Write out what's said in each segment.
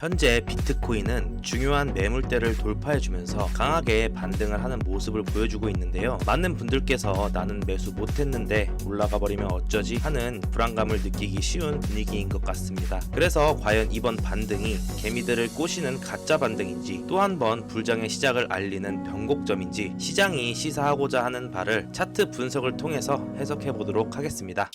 현재 비트코인은 중요한 매물대를 돌파해주면서 강하게 반등을 하는 모습을 보여주고 있는데요. 많은 분들께서 나는 매수 못했는데 올라가 버리면 어쩌지 하는 불안감을 느끼기 쉬운 분위기인 것 같습니다. 그래서 과연 이번 반등이 개미들을 꼬시는 가짜 반등인지 또 한 번 불장의 시작을 알리는 변곡점인지 시장이 시사하고자 하는 바를 차트 분석을 통해서 해석해 보도록 하겠습니다.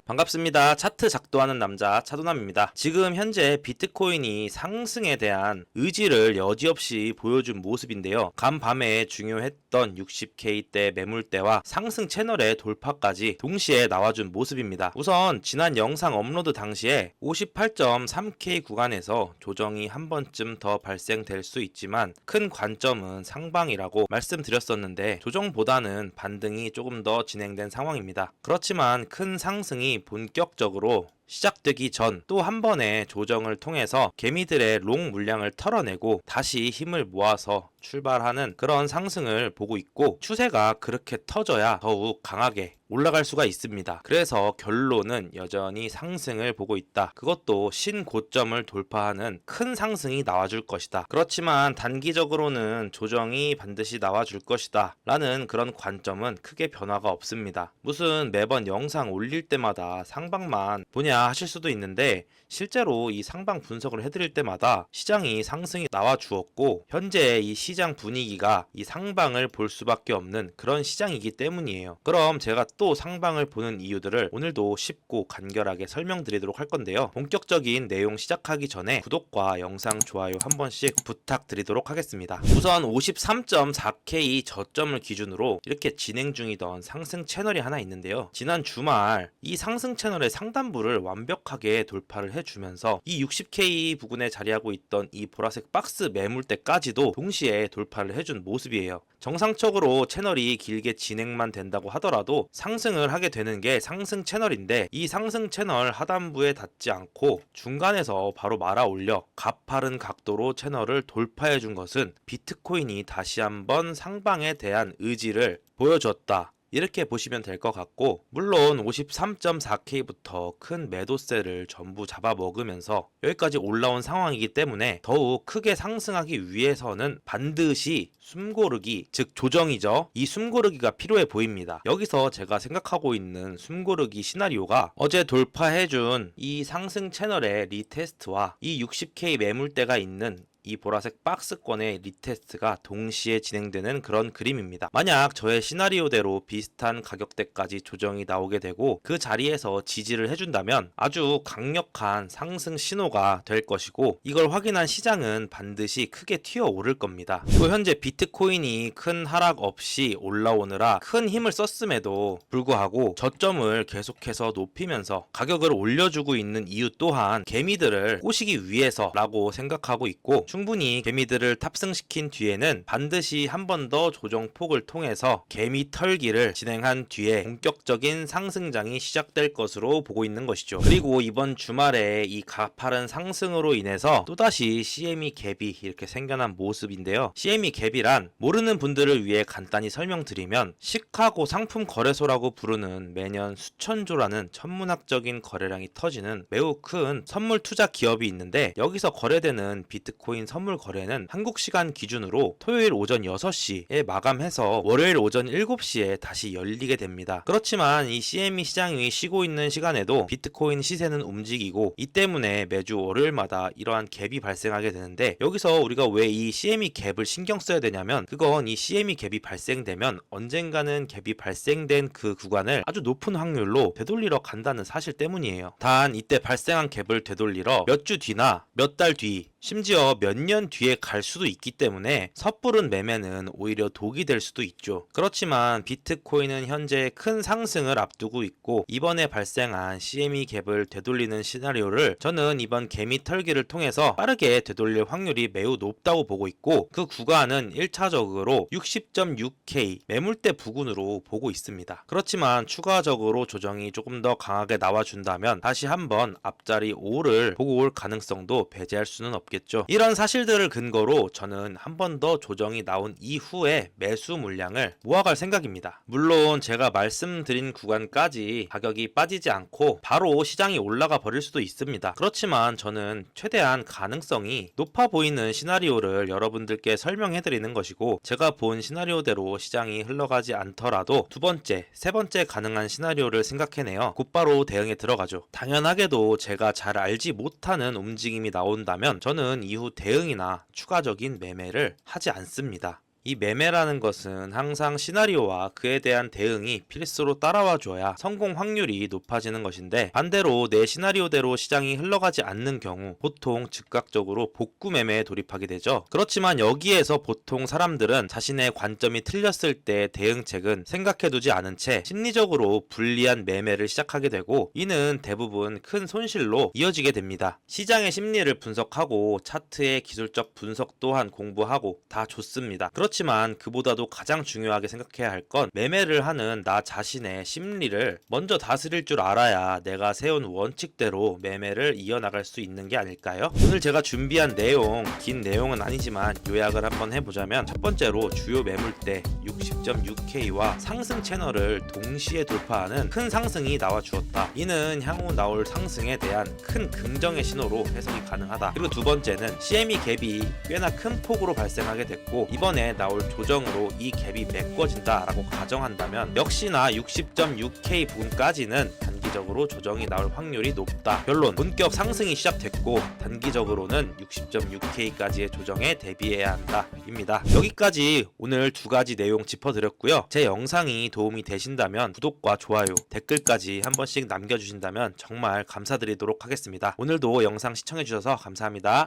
반갑습니다. 차트 작도하는 남자 차도남입니다. 지금 현재 비트코인이 상승에 대한 의지를 여지없이 보여준 모습인데요. 간밤에 중요했던 60K대 매물대와 상승 채널의 돌파까지 동시에 나와준 모습입니다. 우선 지난 영상 업로드 당시에 58.3K 구간에서 조정이 한 번쯤 더 발생될 수 있지만 큰 관점은 상방이라고 말씀드렸었는데 조정보다는 반등이 조금 더 진행된 상황입니다. 그렇지만 큰 상승이 본격적으로 시작되기 전 또 한 번의 조정을 통해서 개미들의 롱 물량을 털어내고 다시 힘을 모아서 출발하는 그런 상승을 보고 있고, 추세가 그렇게 터져야 더욱 강하게 올라갈 수가 있습니다. 그래서 결론은 여전히 상승을 보고 있다. 그것도 신고점을 돌파하는 큰 상승이 나와줄 것이다. 그렇지만 단기적으로는 조정이 반드시 나와줄 것이다 라는 그런 관점은 크게 변화가 없습니다. 무슨 매번 영상 올릴 때마다 상방만 보냐 하실 수도 있는데, 실제로 이 상방 분석을 해드릴 때마다 시장이 상승이 나와 주었고 현재 이 시장 분위기가 이 상방을 볼 수밖에 없는 그런 시장이기 때문이에요. 그럼 제가 또 상방을 보는 이유들을 오늘도 쉽고 간결하게 설명드리도록 할 건데요. 본격적인 내용 시작하기 전에 구독과 영상 좋아요 한 번씩 부탁드리도록 하겠습니다. 우선 53.4K 저점을 기준으로 이렇게 진행 중이던 상승 채널이 하나 있는데요. 지난 주말 이 상승 채널의 상단부를 완벽하게 돌파를 해주면서 이 60K 부근에 자리하고 있던 이 보라색 박스 매물대까지도 동시에 돌파를 해준 모습이에요. 정상적으로 채널이 길게 진행만 된다고 하더라도 상승을 하게 되는 게 상승 채널인데, 이 상승 채널 하단부에 닿지 않고 중간에서 바로 말아 올려 가파른 각도로 채널을 돌파해 준 것은 비트코인이 다시 한번 상방에 대한 의지를 보여줬다, 이렇게 보시면 될 것 같고, 물론 53.4K부터 큰 매도세를 전부 잡아먹으면서 여기까지 올라온 상황이기 때문에 더욱 크게 상승하기 위해서는 반드시 숨고르기, 즉 조정이죠. 이 숨고르기가 필요해 보입니다. 여기서 제가 생각하고 있는 숨고르기 시나리오가 어제 돌파해준 이 상승 채널의 리테스트와 이 60K 매물대가 있는 이 보라색 박스권의 리테스트가 동시에 진행되는 그런 그림입니다. 만약 저의 시나리오대로 비슷한 가격대까지 조정이 나오게 되고 그 자리에서 지지를 해준다면 아주 강력한 상승 신호가 될 것이고, 이걸 확인한 시장은 반드시 크게 튀어오를 겁니다. 또 현재 비트코인이 큰 하락 없이 올라오느라 큰 힘을 썼음에도 불구하고 저점을 계속해서 높이면서 가격을 올려주고 있는 이유 또한 개미들을 꼬시기 위해서라고 생각하고 있고, 충분히 개미들을 탑승시킨 뒤에는 반드시 한 번 더 조정폭을 통해서 개미 털기를 진행한 뒤에 본격적인 상승장이 시작될 것으로 보고 있는 것이죠. 그리고 이번 주말에 이 가파른 상승으로 인해서 또다시 CME 갭이 이렇게 생겨난 모습인데요. CME 갭이란 모르는 분들을 위해 간단히 설명드리면 시카고 상품 거래소라고 부르는 매년 수천조라는 천문학적인 거래량이 터지는 매우 큰 선물 투자 기업이 있는데, 여기서 거래되는 비트코인 선물 거래는 한국 시간 기준으로 토요일 오전 6시에 마감해서 월요일 오전 7시에 다시 열리게 됩니다. 그렇지만 이 CME 시장이 쉬고 있는 시간에도 비트코인 시세는 움직이고, 이 때문에 매주 월요일마다 이러한 갭이 발생하게 되는데, 여기서 우리가 왜 이 CME 갭을 신경 써야 되냐면, 그건 이 CME 갭이 발생되면 언젠가는 갭이 발생된 그 구간을 아주 높은 확률로 되돌리러 간다는 사실 때문이에요. 단 이때 발생한 갭을 되돌리러 몇 주 뒤나 몇 달 뒤, 심지어 몇 년 뒤에 갈 수도 있기 때문에 섣부른 매매는 오히려 독이 될 수도 있죠. 그렇지만 비트코인은 현재 큰 상승을 앞두고 있고, 이번에 발생한 CME 갭을 되돌리는 시나리오를 저는 이번 개미 털기를 통해서 빠르게 되돌릴 확률이 매우 높다고 보고 있고, 그 구간은 1차적으로 60.6K 매물대 부근으로 보고 있습니다. 그렇지만 추가적으로 조정이 조금 더 강하게 나와준다면 다시 한번 앞자리 5를 보고 올 가능성도 배제할 수는 없겠습니다. 없겠죠. 이런 사실들을 근거로 저는 한 번 더 조정이 나온 이후에 매수 물량을 모아갈 생각입니다. 물론 제가 말씀드린 구간까지 가격이 빠지지 않고 바로 시장이 올라가 버릴 수도 있습니다. 그렇지만 저는 최대한 가능성이 높아 보이는 시나리오를 여러분들께 설명해 드리는 것이고, 제가 본 시나리오대로 시장이 흘러가지 않더라도 두 번째, 세 번째 가능한 시나리오를 생각해내어 곧바로 대응에 들어가죠. 당연하게도 제가 잘 알지 못하는 움직임이 나온다면 저는 이후 대응이나 추가적인 매매를 하지 않습니다. 이 매매라는 것은 항상 시나리오와 그에 대한 대응이 필수로 따라와 줘야 성공 확률이 높아지는 것인데, 반대로 내 시나리오대로 시장이 흘러가지 않는 경우 보통 즉각적으로 복구 매매에 돌입하게 되죠. 그렇지만 여기에서 보통 사람들은 자신의 관점이 틀렸을 때 대응책은 생각해두지 않은 채 심리적으로 불리한 매매를 시작하게 되고, 이는 대부분 큰 손실로 이어지게 됩니다. 시장의 심리를 분석하고 차트의 기술적 분석 또한 공부하고 다 좋습니다. 그렇지만 그보다도 가장 중요하게 생각해야 할 건 매매를 하는 나 자신의 심리를 먼저 다스릴 줄 알아야 내가 세운 원칙대로 매매를 이어나갈 수 있는 게 아닐까요? 오늘 제가 준비한 내용, 긴 내용은 아니지만 요약을 한번 해보자면, 첫 번째로 주요 매물대 60.6K와 상승 채널을 동시에 돌파하는 큰 상승이 나와 주었다. 이는 향후 나올 상승에 대한 큰 긍정의 신호로 해석이 가능하다. 그리고 두 번째는 CME 갭이 꽤나 큰 폭으로 발생하게 됐고, 이번에 나올 조정으로 이 갭이 메꿔진다 라고 가정한다면 역시나 60.6K 부근까지는 단기적으로 조정이 나올 확률이 높다. 결론, 본격 상승이 시작됐고 단기적으로는 60.6K까지의 조정에 대비해야 한다 입니다. 여기까지 오늘 두 가지 내용 짚어드렸고요. 제 영상이 도움이 되신다면 구독과 좋아요, 댓글까지 한 번씩 남겨주신다면 정말 감사드리도록 하겠습니다. 오늘도 영상 시청해주셔서 감사합니다.